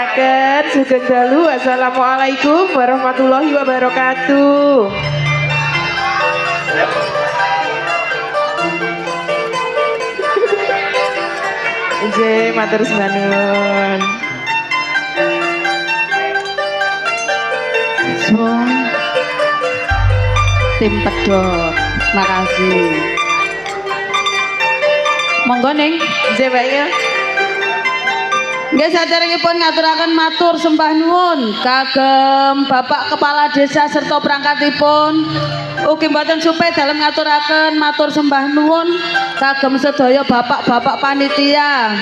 aturaken sugeng dalu. Assalamualaikum warahmatullahi wabarakatuh. Nggih, matur nuwun. Sun tim pedot, makasih. Monggo ning, Nggih, Mbak ya. nggih saderengipun ngaturaken matur sembah nuwun kagem Bapak Kepala Desa serta perangkatipun. Ugi mboten supe dalem ngaturaken matur sembah nuwun kagem sedaya bapak-bapak panitia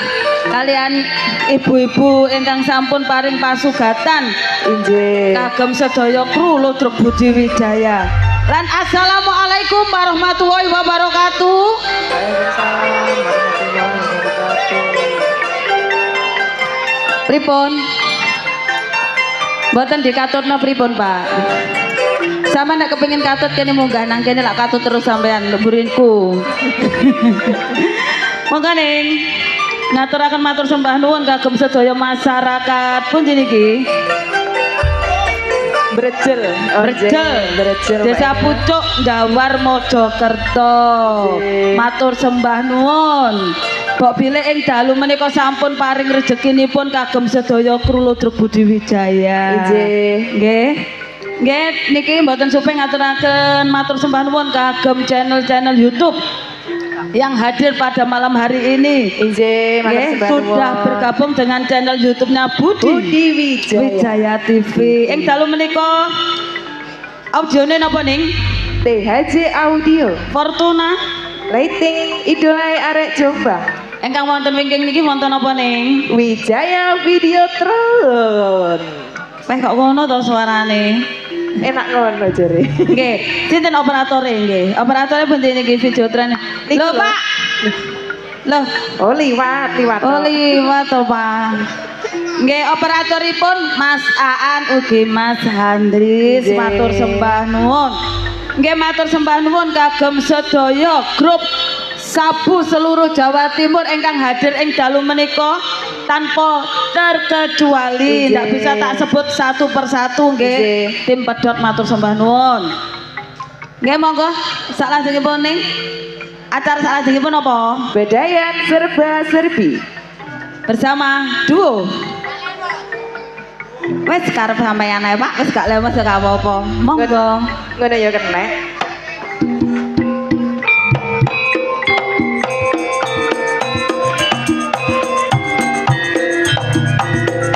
kalian ibu-ibu ingkang sampun paring pasugatan Nggih. kagem sedaya kru Ludruk Budi Wijaya. Lan assalamualaikum warahmatullahi wabarakatuh. Waalaikumsalam warahmatullahi wabarakatuh. Pripun? Mboten dikatutna pripun, Pak? Sama nek kepengin katut kene munggah nang kene lak katut terus sampean leburinku. Monggo ning ngaturaken matur sembah nuwun kagem sedaya masyarakat pundi niki. Brejel. Brejel. Desa Pucuk Ndawar Mojokerto. Nggih. Matur sembah nuwun. Bok bilih ing dalu menika sampun paring rezekinipun kagem sedaya kru Ludruk Budi Wijaya. Nggih. Nggih. Nggih niki mboten supe ngaturaken matur sembah nuwun kagem channel-channel YouTube yang hadir pada malam hari ini. Nggih, matur Nggih, sembah sudah nuwun. bergabung dengan channel YouTube-nya Budi Wijaya TV. Ing dalu menika audione napa ning? THJ Audio. Fortuna. Rating idolae arek Jombang. Engkang wonten wingking niki wonten apa ning? Wijaya Videotron. Weh kok ngono to suarane? Enak ngono jare. Nggih, sinten operatore nggih? Operatore pundi niki Videotron? Lho, Pak. Loh, Oh, liwat. oh liwat to, Pak. Nggih, operatoripun Mas Aan ugi Mas Handris. Nggih. Matur sembah nuwun. Nggih, matur sembah nuwun kagem sedaya grup sabu seluruh Jawa Timur ingkang hadir ing dalu menika tanpa terkecuali. Nggih. Ndak bisa tak sebut satu persatu nggih. Nggih. Tim pedhot matur sembah nuwun. Nggih, monggo salajengipun ning acara salajengipun apa? Bedayan serba serbi. Bersama duo. Wes karep sampeyan ae, Pak. Wes gak lemes gak apa-apa. Monggo. Ngono ya kena.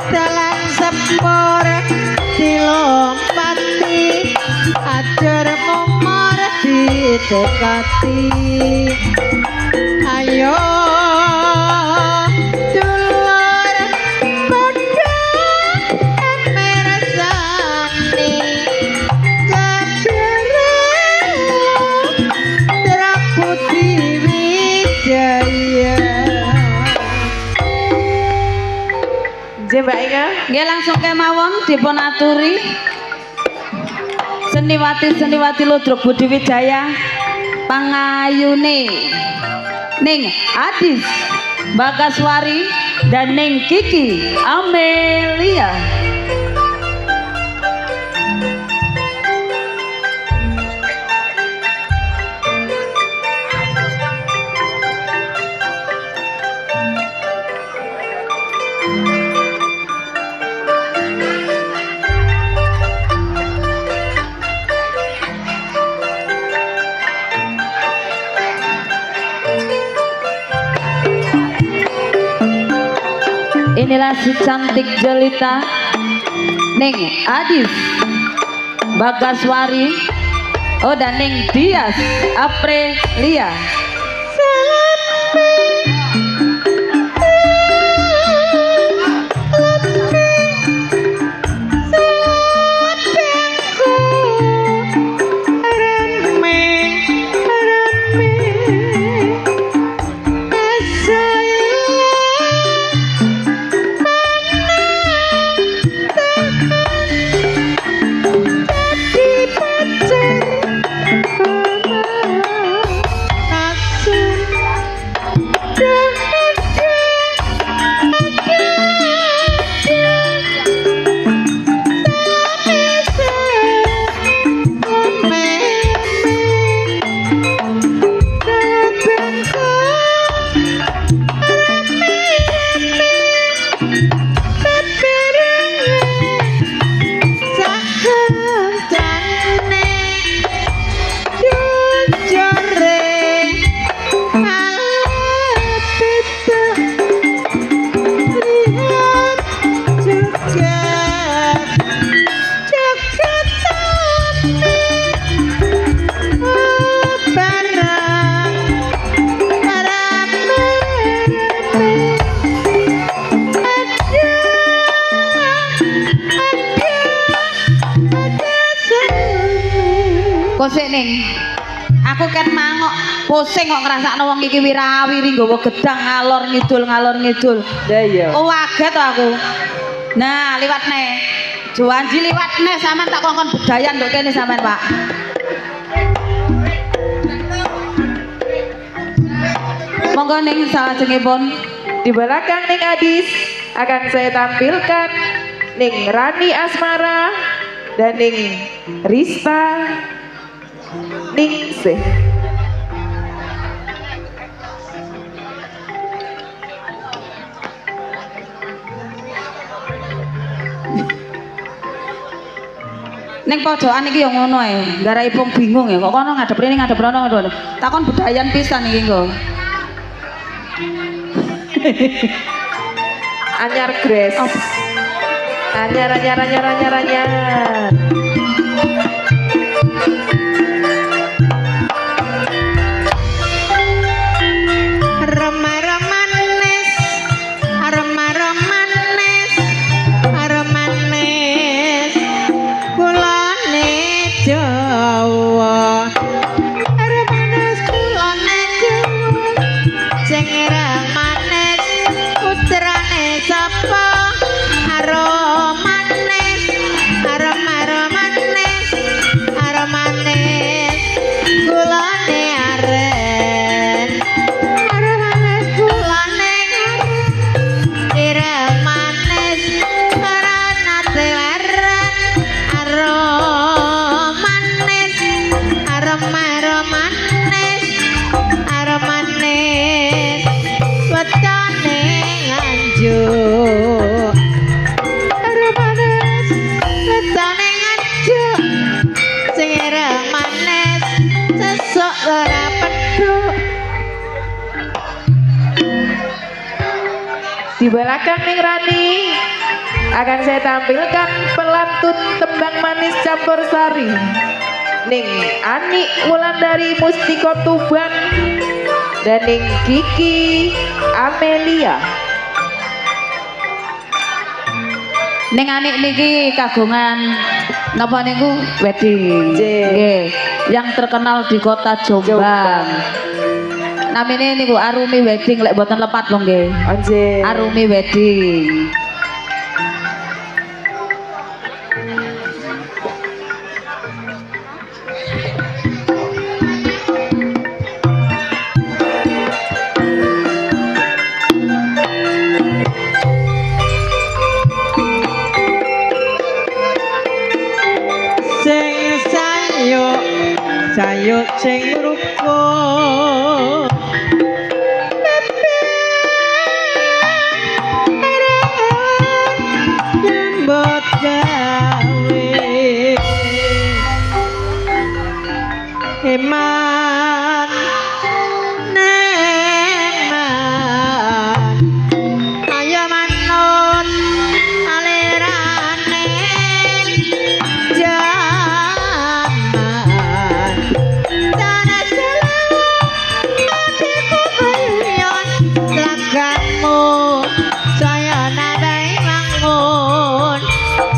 Dalam sepur dilompati ajar momor didekati ayo dulur padha emersani kadere Budi Wijaya. Nggih, Mbak Ika. Nggih langsung kemawon dipun aturi seniwati Ludruk Budi Wijaya pangayune ning Adis Bagaswari dan ning Kiki Amelia. Inilah si cantik jelita ning Adis Bagaswari dan ning Dias Aprilia. sik ning. Aku kan mangok pusing kok ngrasakno wong iki wirawiri nggawa gedang ngalor ngidul. Ya iya. Oh waget to aku. Nah, liwat ne. Joanji liwat ne sampean tak kongkon bedayan nduk kene sampean, Pak. Monggo ning salajengipun Di belakang Ning Adis akan saya tampilkan Ning Rani Asmara dan Ning Rista Ningsih. ning pojokan iki ya ngono ae. Garapipun bingung ya kok kono ngadep rene ngadep rono. Takon bedayan pisan iki engko. Anyar Grace. Anyar. Aroma-aromanis, aroma-aromanis, aromanis, kulone Jawa. Aromanis kulone Jawa, sing manis, putrane sapa? Aromanis, aroma-aromanis, aromanis, kulone aren. Aromanis kulone aren, manis karana tewaren. Aromanis, aroma-aromanis, aromanis, wetone nganjuk. Aromanis, wetone nganjuk, sing manis, sesuk ora pedhuk. Di belakang Ning Rani akan saya tampilkan pelantun tembang manis campur sari Ning Ani Wulandari Mustiko Tuban dan Ning Kiki Amelia. Ning anik niki kagungan napa niku wedding. Nggih, yang terkenal di kota Jombang. Namine niku Arumi Wedding lek mboten lepat lho nggih. Anjir. Arumi Wedding. Sing sayuk sing rukun. Jembot gawe Eman neman ayo manut alirane jaman tanah selawat hatiku bayon lagamu saya nabai bangun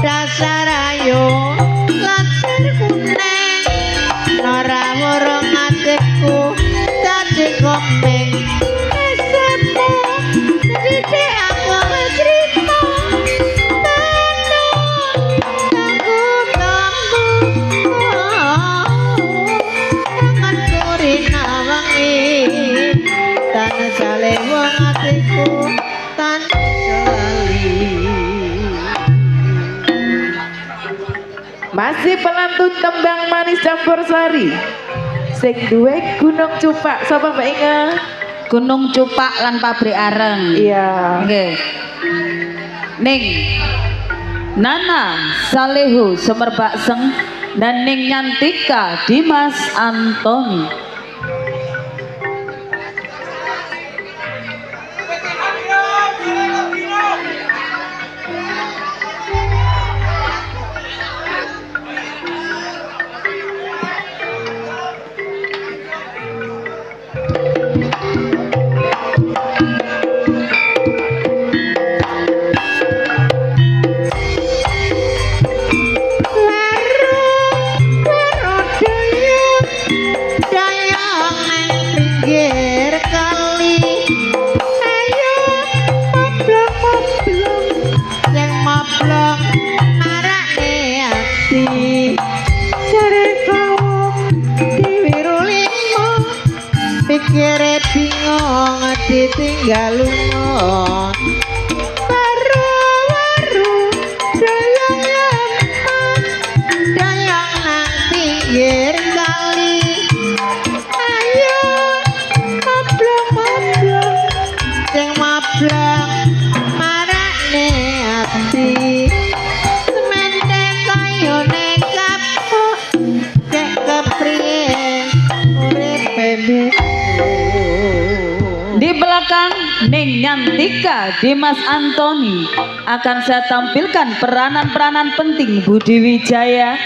dasar ayu lantar kuning nora murung hatiku tadi komeng esamu jadi aku cerita tangan kurina wangi tanah sale wong hatiku tanah sali. Masih pelantun tembang manis campur sari sing duwe Gunung Cupak. Sapa Mbak Inga? Gunung Cupak lan pabrik areng. Iya. Nggih. Ning Nana Salehu Semerbakseng dan Ning Nyantika Dimas Antoni. Laru daya mablok marane ati jare kawong diwirulimo pikire bingung ditinggal lunga baru-baru doyong lemah doyong nang pinggir kali ayo mablok-mablok sing mablok marane ati semende kayone kapok cek kepriye uripe Di belakang Ning Nyantika Dimas Antoni akan saya tampilkan peranan-peranan penting Budi Wijaya,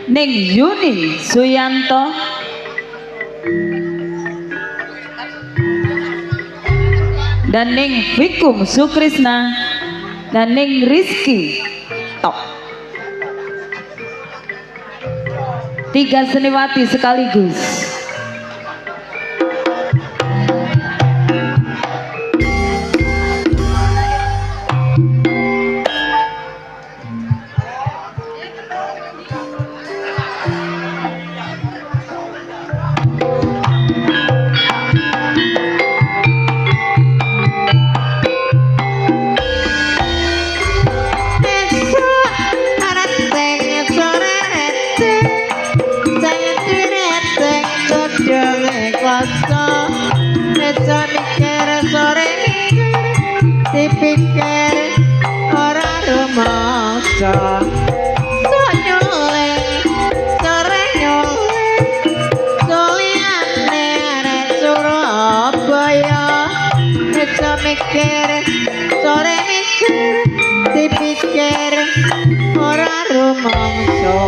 Ning Yuni Suyanto, dan Ning Vikum Sukrisna, dan Ning Rizky Tok. 3 seniwati sekaligus. Dipikir ora rumangsa sok nyoleh sore nyoleh soliane arek Surabaya bisa mikir sore mikir dipikir ora rumangsa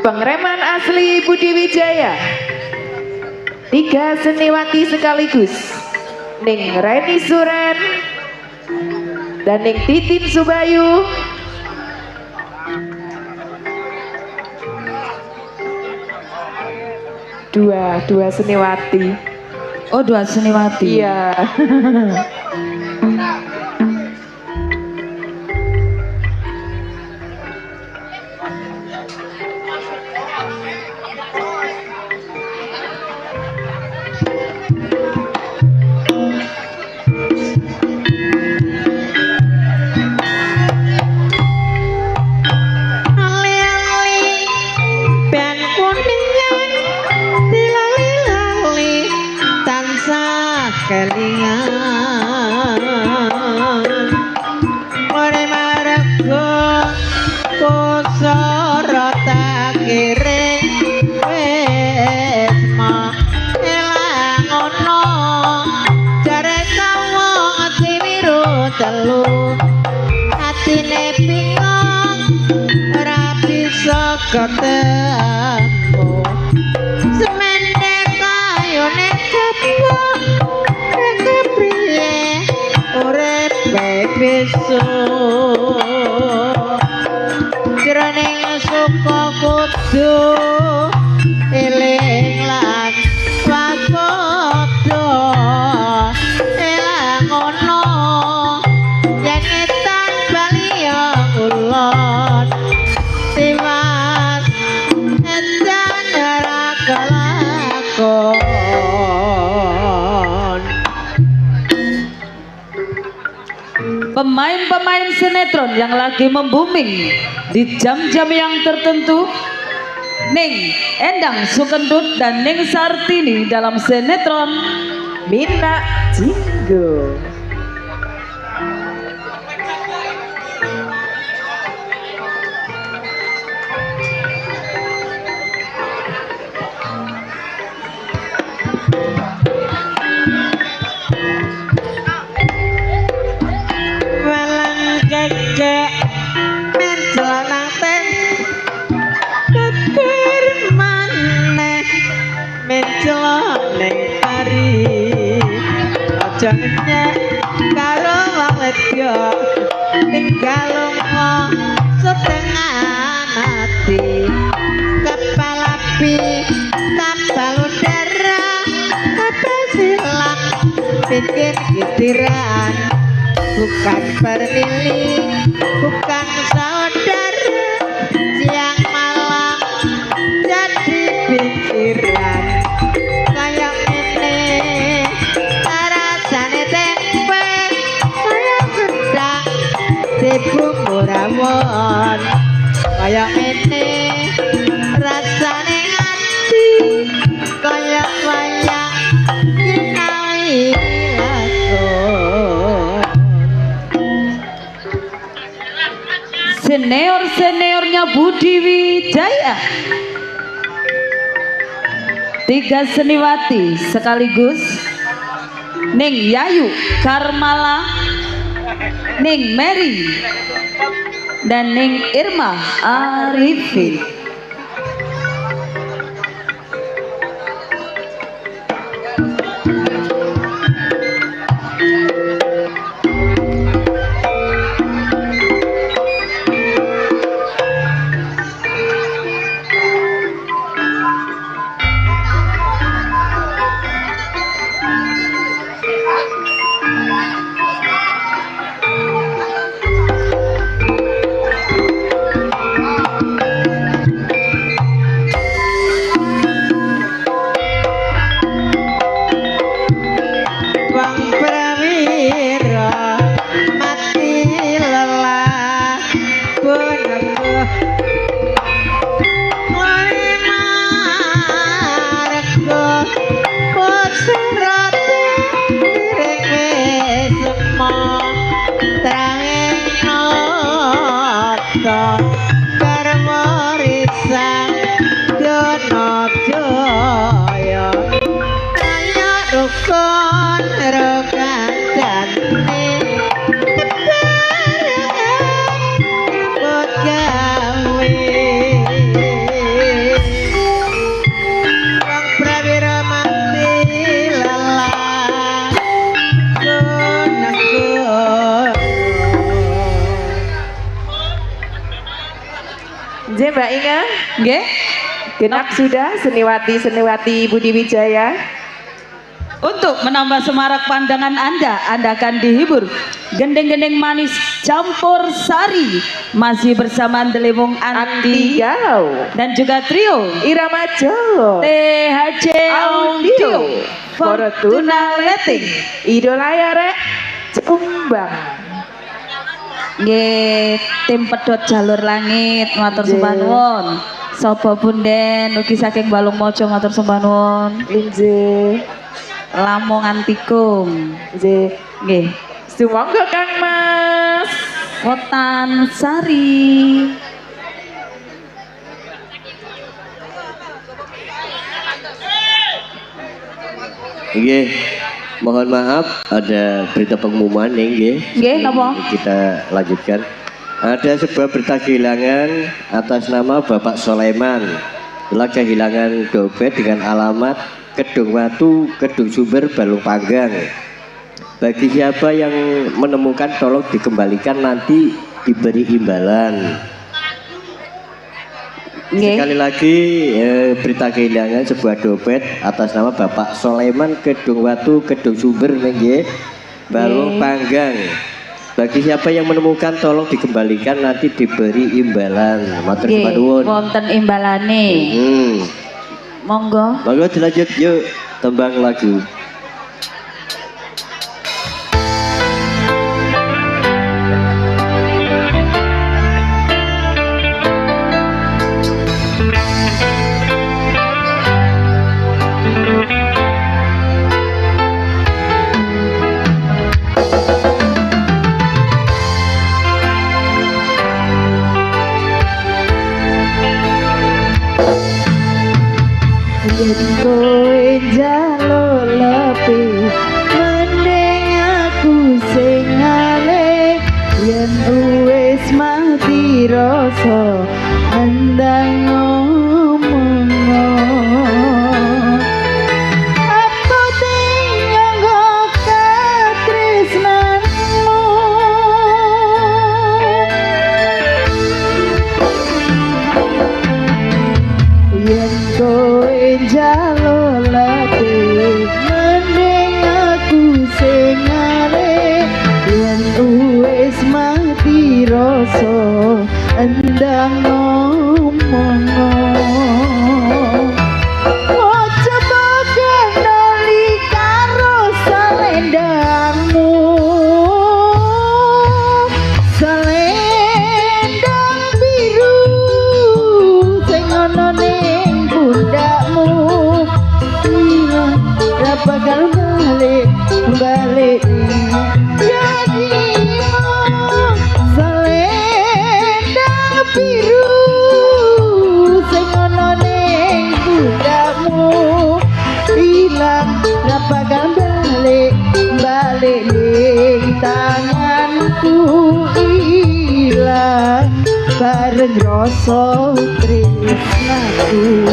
Pengereman asli Budi Wijaya, 3 seniwati sekaligus, Ning Reni Suren dan Ning Titin Subayu. Dua seniwati. Oh, 2 seniwati. Iya. kelingan ore marego kusara tak kiring wis mah elang ono jare kawong siwiru telu atine bingung ora bisa ketemu semende kayone kepok kepriye urip besok jroning suka kudu eling lan waspada elang ono yen etan baliya ulon tiwas edan ora kelakon. Pemain-pemain sinetron yang lagi membuming di jam-jam yang tertentu, Ning Endang Sukendut dan Ning Sartini dalam sinetron Mina Jinggo. Kekek mencelanang ten kepir maneh mencelanang tari aja nyek karo wong wedok tinggal lunga setengah mati kepala pi tapal udara kabeh silang pikir kitiran, bukan pernili, bukan saudara, siang malam jadi pikiran. Kayak ini rasane tempe, kayak sedang dibumbu rawon. Kayak ini rasane ati, kayak wayang dinawi lakon. Senior-seniornya Budi Wijaya, 3 seniwati sekaligus Ning Yayu Karmala, Ning Mary, dan Ning Irma Arifin. Wong prawira mati lelah punengguh wali marga putrate miring sema tranging nata karmarisan Donajaya kaya rukun rokan jane gawe wong prawira mati lelah punengguh. Nggih Mbak Inga, Nggih, genap sudah seniwati Budi Wijaya. untuk menambah semarak pandangan Anda akan dihibur gendeng-gendeng manis campur sari masih bersama Delewong Anti Anti Galau, dan juga trio Irama Jawa, THC Audio, Fortuna Letting, Idola Yarek, Cumbang. Nggih, tim pedhot jalur langit matur Nggih. sembah nuwun. Sapa punden ugi saking Balung Mojo matur sembah nuwun. Inje, Lamongan Tikung. inje. Nggih, Sumangga Kang Mas. Wotan Sari. Nggih, mohon maaf ada berita pengumuman nih nggih. Nggih, napa? Kita lanjutkan. Ada sebuah berita kehilangan atas nama Bapak Soleman. Telah kehilangan dompet dengan alamat Kedung Watu, Kedung Sumber, Balung Panggang. Bagi siapa yang menemukan tolong dikembalikan, nanti diberi imbalan. Nggih. Sekali lagi berita kehilangan sebuah dompet atas nama Bapak Soleman, Kedung Watu, Kedung Sumber, nggih, Balung Panggang. Bagi siapa yang menemukan tolong dikembalikan, nanti diberi imbalan. Matur Nggih, nuwun. wonten imbalane. Monggo. Monggo dilanjut yuk tembang lagu. Yen kowe njaluk bareng rasa tresnaku.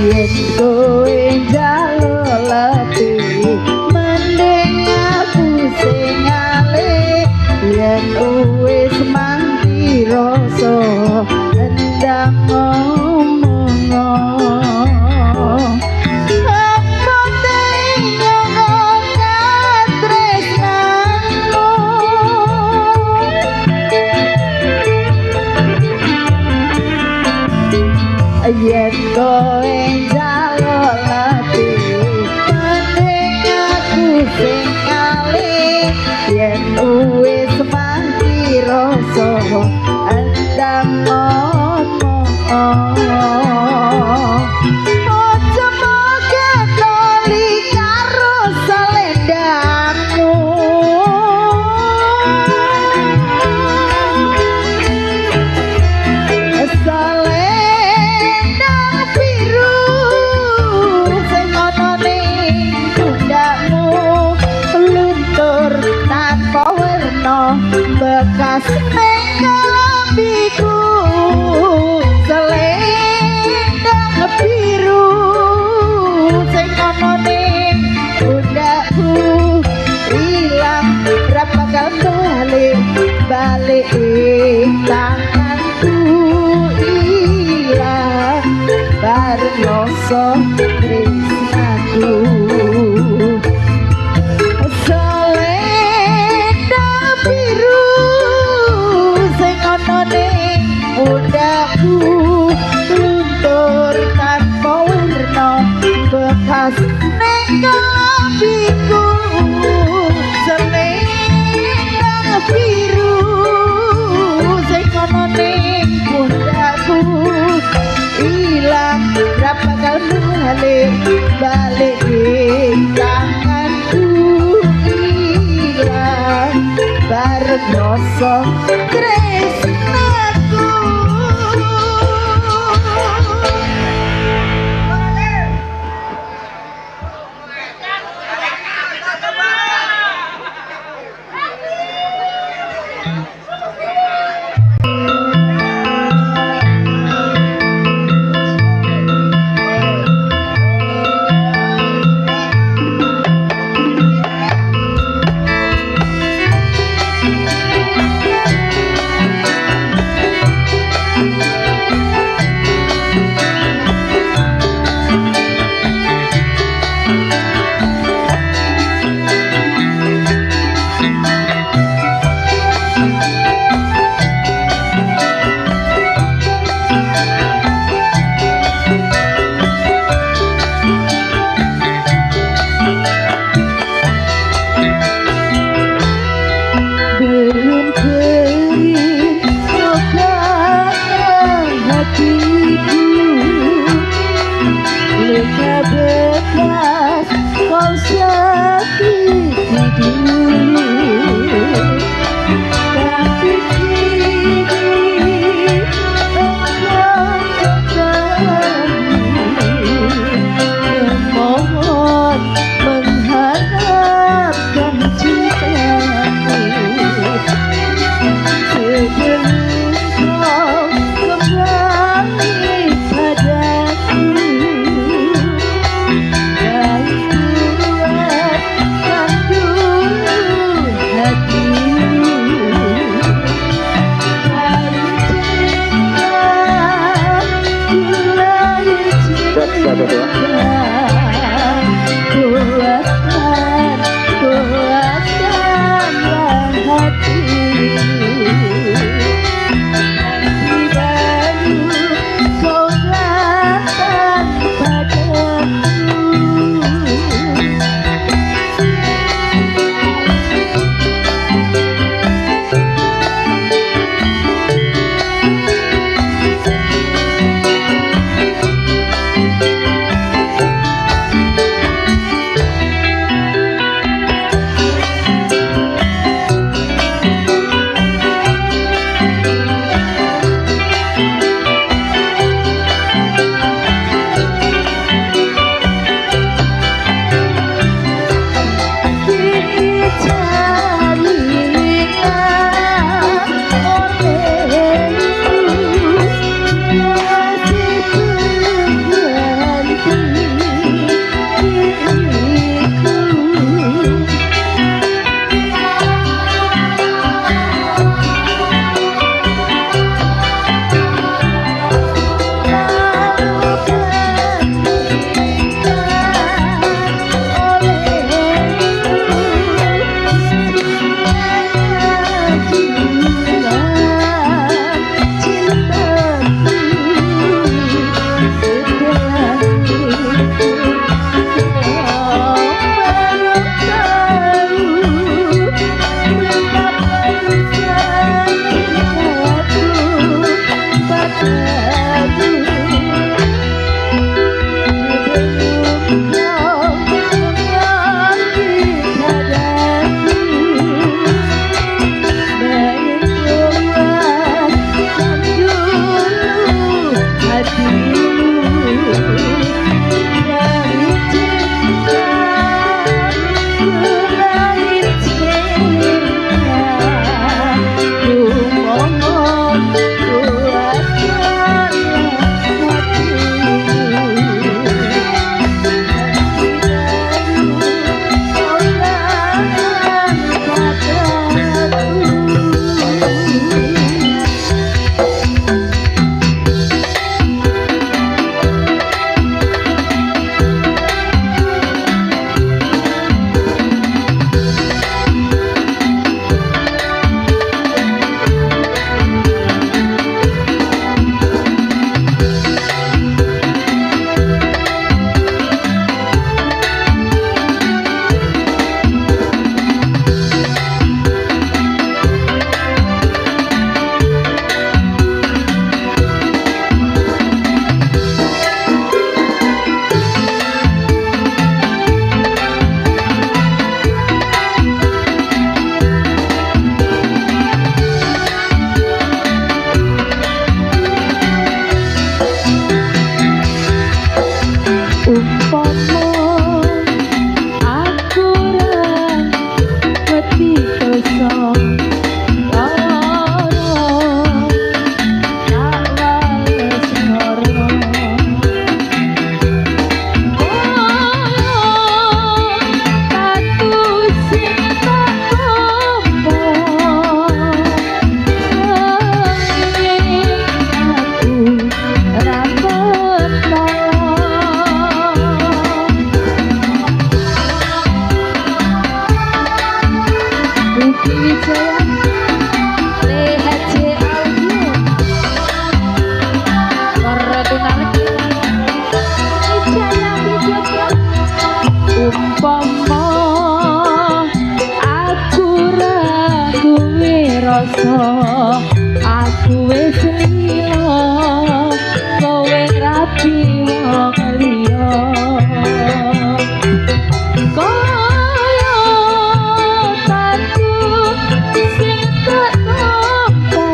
Yen kowe njaluk letih mending aku sing ngalih. Yen wis mangki rasa endang ngomong apa tenya ngomong tresnamu. Yen kowe njaluk letih mending aku sing ngalih. Yen wis mangki rasa endang ngomong aja moga toli karo selendangmu. Selendang biru sing ana ning pundakmu luntur tanpa werna bekas ning kelambiku. Selendang biru sing ana ning pundakku ilang ra bakal balik tanganku ilang bareng rasa tresnaku. Selendang biru sing ana ning pundakku luntur tanpa werna bekas ning kelambiku. Selendang biru sing ana ning pundakku ilang ra bakal balik tanganku ilang bareng rasa tresnaku. rasa aku wis lilo kowe rapi wong liya kaya tandu sing tak nampa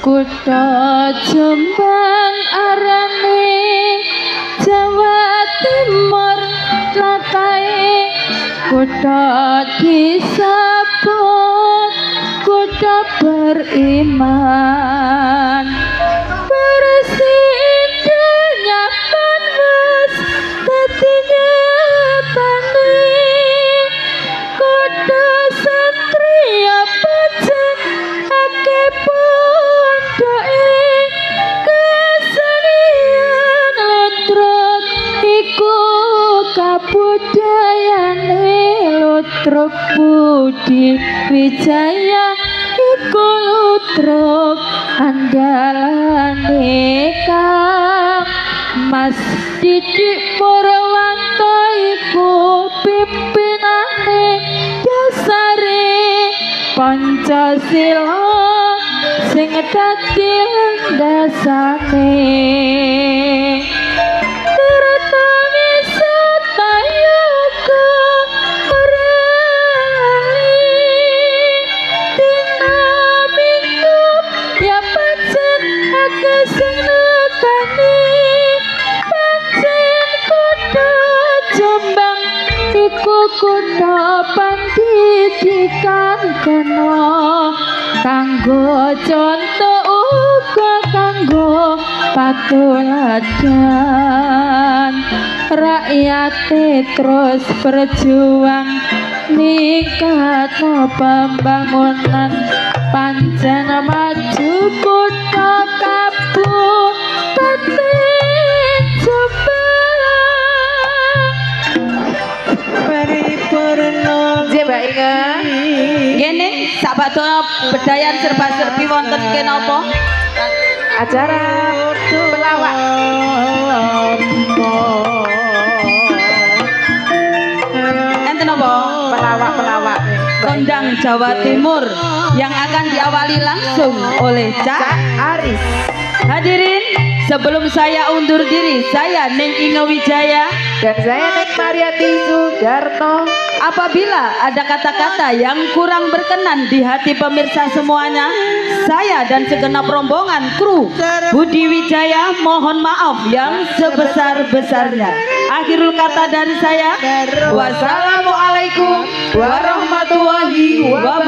Kutha Jombang arane Jawa Timur tlatahé kutha disebut kutha beriman presidennya panas dadi nyatane kutha satria pancen akeh kesenian lutruk iku kabudayane lutruk budi wijaya iku lutruk andalane Kang Mas Didik Purwanto iku pimpinane dasare Pancasila sing dadi landasane Tirta wisata yoga rali dina minggu ya pancen akeh sing nekani pancen kutha Jombang iku kutha pendidikan kena kanggo contoh uga kanggo patuladan rakyate terus berjuang ningkatno pembangunan pancen maju kutha Kabupaten Jombang paripurna Je Mbak Inge. ngene sabadono bedayan serba-serbi wonten kenapa Acara pelawak enten apa pelawak kondang Jawa Timur yang akan diawali langsung oleh Cak Cak Aris. Hadirin Sebelum saya undur diri, saya Ning Inge Wijaya. Dan saya Ning Mariati Sudarno. Apabila ada kata-kata yang kurang berkenan di hati pemirsa semuanya, saya dan segenap rombongan kru Budi Wijaya mohon maaf yang sebesar-besarnya. Akhirul kata dari saya, wassalamualaikum warahmatullahi wabarakatuh.